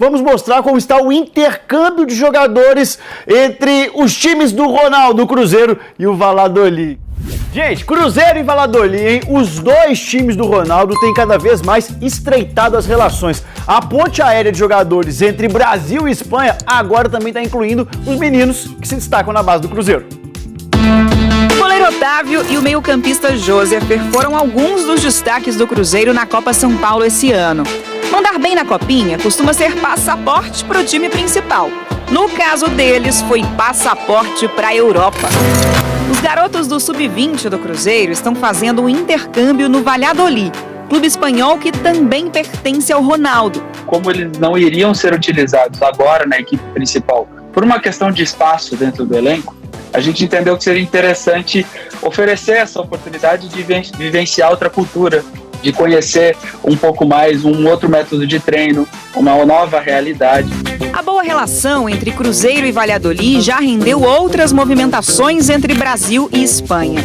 vamos mostrar como está o intercâmbio de jogadores entre os times do Ronaldo, o Cruzeiro e o Valladolid. Gente, Cruzeiro e Valladolid, hein? Os dois times do Ronaldo têm cada vez mais estreitado as relações. A ponte aérea de jogadores entre Brasil e Espanha agora também está incluindo os meninos que se destacam na base do Cruzeiro. O goleiro Otávio e o meio-campista Josepher foram alguns dos destaques do Cruzeiro na Copa São Paulo esse ano. Mandar bem na Copinha costuma ser passaporte para o time principal. No caso deles, foi passaporte para a Europa. Os garotos do Sub-20 do Cruzeiro estão fazendo um intercâmbio no Valladolid, clube espanhol que também pertence ao Ronaldo. Como eles não iriam ser utilizados agora na equipe principal, por uma questão de espaço dentro do elenco, a gente entendeu que seria interessante oferecer essa oportunidade de vivenciar outra cultura, de conhecer um pouco mais um outro método de treino, uma nova realidade. A boa relação entre Cruzeiro e Valladolid já rendeu outras movimentações entre Brasil e Espanha.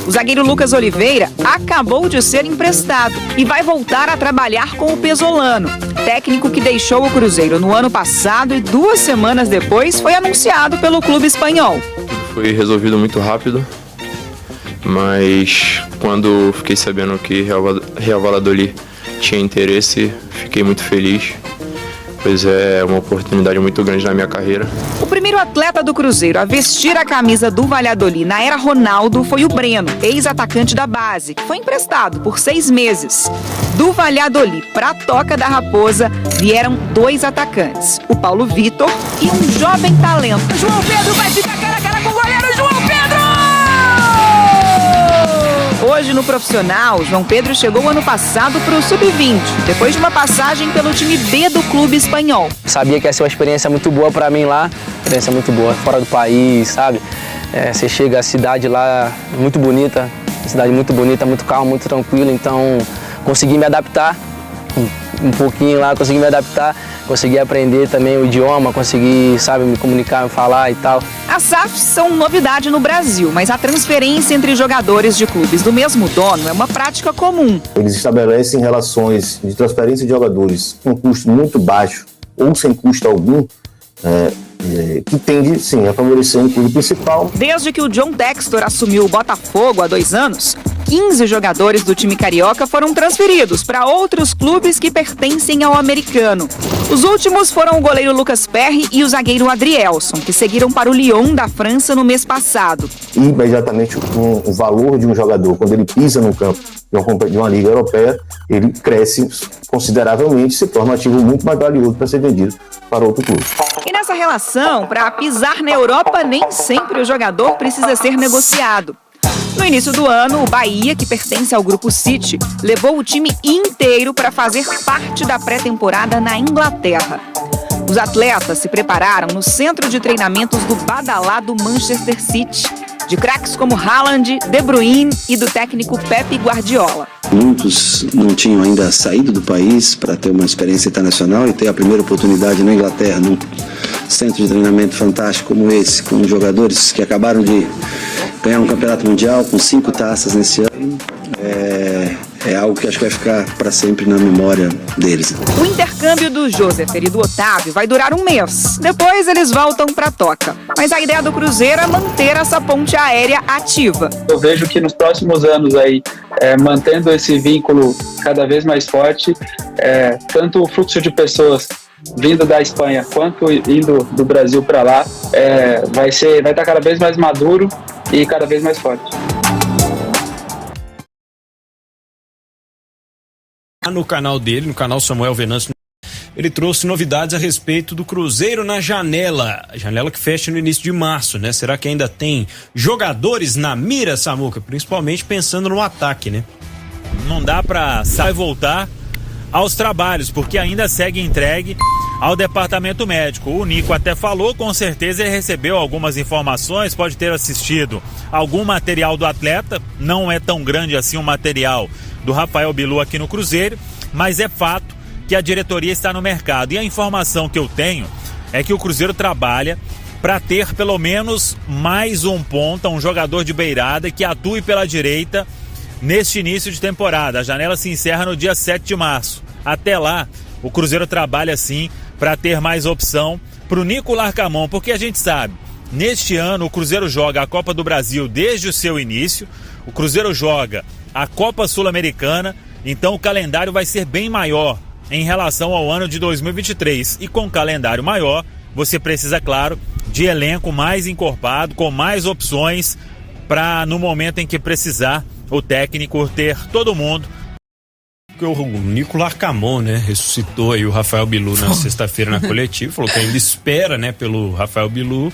O zagueiro Lucas Oliveira acabou de ser emprestado e vai voltar a trabalhar com o Pesolano, técnico que deixou o Cruzeiro no ano passado e 2 semanas depois foi anunciado pelo clube espanhol. Foi resolvido muito rápido, mas quando fiquei sabendo que Real Valladolid tinha interesse, fiquei muito feliz, pois é uma oportunidade muito grande na minha carreira. O primeiro atleta do Cruzeiro a vestir a camisa do Valladolid na era Ronaldo foi o Breno, ex-atacante da base, que foi emprestado por 6 meses. Do Valladolid para a Toca da Raposa vieram 2 atacantes, o Paulo Vitor e um jovem talento. João Pedro vai ficar cara a cara com o goleiro João Pedro! Hoje, no profissional, João Pedro chegou ano passado para o Sub-20, depois de uma passagem pelo time B do clube espanhol. Sabia que ia ser uma experiência muito boa para mim lá, experiência muito boa, fora do país, sabe? Você chega, a cidade lá muito bonita, muito calma, muito tranquila, então consegui me adaptar um pouquinho lá, consegui me adaptar, consegui aprender também o idioma, consegui, sabe, me comunicar, falar e tal. As SAFs são novidade no Brasil, mas a transferência entre jogadores de clubes do mesmo dono é uma prática comum. Eles estabelecem relações de transferência de jogadores com custo muito baixo ou sem custo algum, que tende, sim, a favorecer o clube principal. Desde que o John Textor assumiu o Botafogo há 2 anos, 15 jogadores do time carioca foram transferidos para outros clubes que pertencem ao americano. Os últimos foram o goleiro Lucas Perry e o zagueiro Adrielson, que seguiram para o Lyon da França no mês passado. E imediatamente o valor de um jogador, quando ele pisa no campo de uma liga europeia, ele cresce consideravelmente, se torna um ativo muito mais valioso para ser vendido para outro clube. E nessa relação, para pisar na Europa, nem sempre o jogador precisa ser negociado. No início do ano, o Bahia, que pertence ao Grupo City, levou o time inteiro para fazer parte da pré-temporada na Inglaterra. Os atletas se prepararam no centro de treinamentos do badalado Manchester City, de craques como Haaland, De Bruyne e do técnico Pep Guardiola. Muitos não tinham ainda saído do país para ter uma experiência internacional e ter a primeira oportunidade na Inglaterra, num centro de treinamento fantástico como esse, com jogadores que acabaram de ganhar um campeonato mundial com 5 taças nesse ano. É algo que acho que vai ficar para sempre na memória deles. O intercâmbio do Josepher e do Otávio vai durar 1 mês. Depois eles voltam para a Toca. Mas a ideia do Cruzeiro é manter essa ponte aérea ativa. Eu vejo que nos próximos anos aí, mantendo esse vínculo cada vez mais forte, tanto o fluxo de pessoas vindo da Espanha quanto indo do Brasil para lá, vai estar cada vez mais maduro e cada vez mais forte. No canal dele, no canal Samuel Venâncio, ele trouxe novidades a respeito do Cruzeiro na janela. A janela que fecha no início de março, né? Será que ainda tem jogadores na mira, Samuca? Principalmente pensando no ataque, né? Não dá pra sair e voltar aos trabalhos, porque ainda segue entregue ao departamento médico. O Nico até falou, com certeza ele recebeu algumas informações, pode ter assistido algum material do atleta, não é tão grande assim o material do Rafael Bilu aqui no Cruzeiro, mas é fato que a diretoria está no mercado. E a informação que eu tenho é que o Cruzeiro trabalha para ter pelo menos mais um ponta, um jogador de beirada que atue pela direita neste início de temporada. A janela se encerra no dia 7 de março. Até lá, o Cruzeiro trabalha sim para ter mais opção para o Nico Larcamón, porque a gente sabe, neste ano o Cruzeiro joga a Copa do Brasil desde o seu início, o Cruzeiro joga a Copa Sul-Americana, então o calendário vai ser bem maior em relação ao ano de 2023. E com calendário maior, você precisa, claro, de elenco mais encorpado, com mais opções para, no momento em que precisar, o técnico ter todo mundo. O Nico Larcamón, né, ressuscitou aí o Rafael Bilu na sexta-feira na coletiva, falou que ainda espera, né, pelo Rafael Bilu.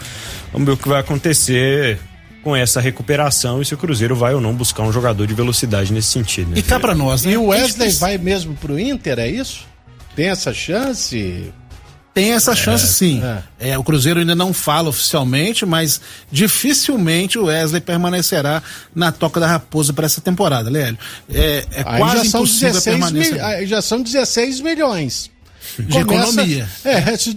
Vamos ver o que vai acontecer com essa recuperação e se o Cruzeiro vai ou não buscar um jogador de velocidade nesse sentido, né? E cá pra nós, né? E o Wesley vai mesmo pro Inter, é isso? Tem essa chance? Tem essa chance, sim. O Cruzeiro ainda não fala oficialmente, mas dificilmente o Wesley permanecerá na Toca da Raposa para essa temporada, Lélio. Quase impossível a permanência. Já são 16 milhões. De economia.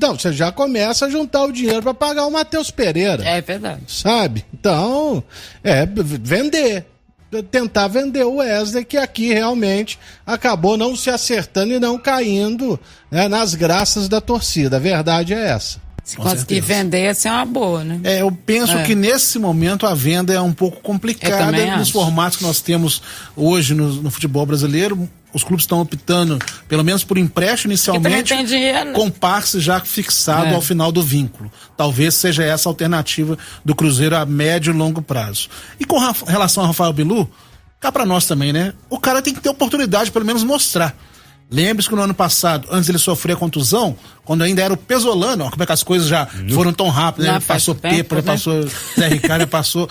Não, você já começa a juntar o dinheiro para pagar o Matheus Pereira. É verdade. Sabe? Então, vender. Tentar vender o Wesley, que aqui realmente acabou não se acertando e não caindo, né, nas graças da torcida. A verdade é essa. Se conseguir vender, ia ser uma boa, né? Eu penso que nesse momento a venda é um pouco complicada nos formatos que nós temos hoje no futebol brasileiro. Os clubes estão optando, pelo menos por empréstimo inicialmente, com passe já fixado ao final do vínculo. Talvez seja essa a alternativa do Cruzeiro a médio e longo prazo. E com relação ao Rafael Bilu, cá pra nós também, né? O cara tem que ter oportunidade, pelo menos mostrar. Lembre-se que no ano passado, antes ele sofrer a contusão, quando ainda era o Pesolano, ó, como é que as coisas já foram tão rápidas, né? Ele passou Pepa, passou Zé Ricardo, passou...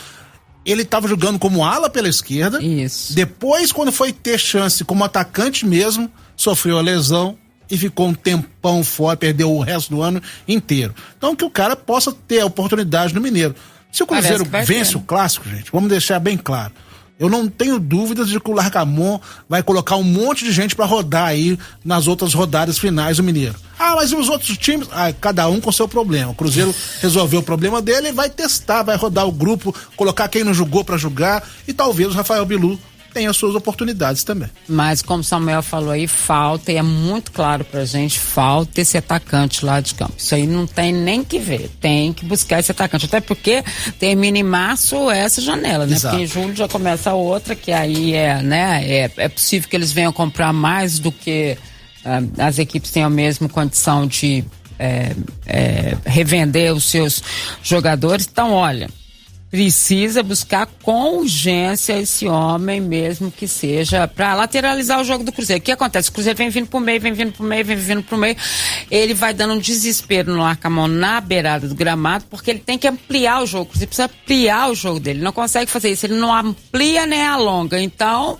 Ele estava jogando como ala pela esquerda. Isso. Depois, quando foi ter chance como atacante mesmo, sofreu a lesão e ficou um tempão fora, perdeu o resto do ano inteiro. Então, que o cara possa ter a oportunidade no Mineiro. Se o Cruzeiro vence o Clássico, gente, vamos deixar bem claro. Eu não tenho dúvidas de que o Larcamón vai colocar um monte de gente para rodar aí nas outras rodadas finais do Mineiro. Mas e os outros times? Cada um com seu problema. O Cruzeiro resolveu o problema dele e vai testar, vai rodar o grupo, colocar quem não jogou para jogar e talvez o Rafael Bilu tenha as suas oportunidades também. Mas como o Samuel falou aí, falta, e é muito claro pra gente, falta esse atacante lá de campo. Isso aí não tem nem que ver, tem que buscar esse atacante, até porque termina em março essa janela, né? Exato. Porque em julho já começa a outra, que aí é possível que eles venham comprar mais do que as equipes tenham mesmo condição de revender os seus jogadores. Então, olha, precisa buscar com urgência esse homem, mesmo que seja para lateralizar o jogo do Cruzeiro. O que acontece? O Cruzeiro vem vindo pro meio, ele vai dando um desespero no Larcamón na beirada do gramado, porque ele tem que ampliar o jogo. O Cruzeiro precisa ampliar o jogo dele, ele não consegue fazer isso, ele não amplia nem alonga, então...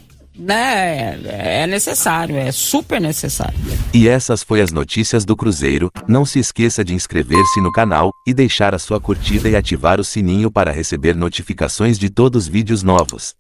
é necessário, é super necessário. E essas foi as notícias do Cruzeiro. Não se esqueça de inscrever-se no canal e deixar a sua curtida e ativar o sininho para receber notificações de todos os vídeos novos.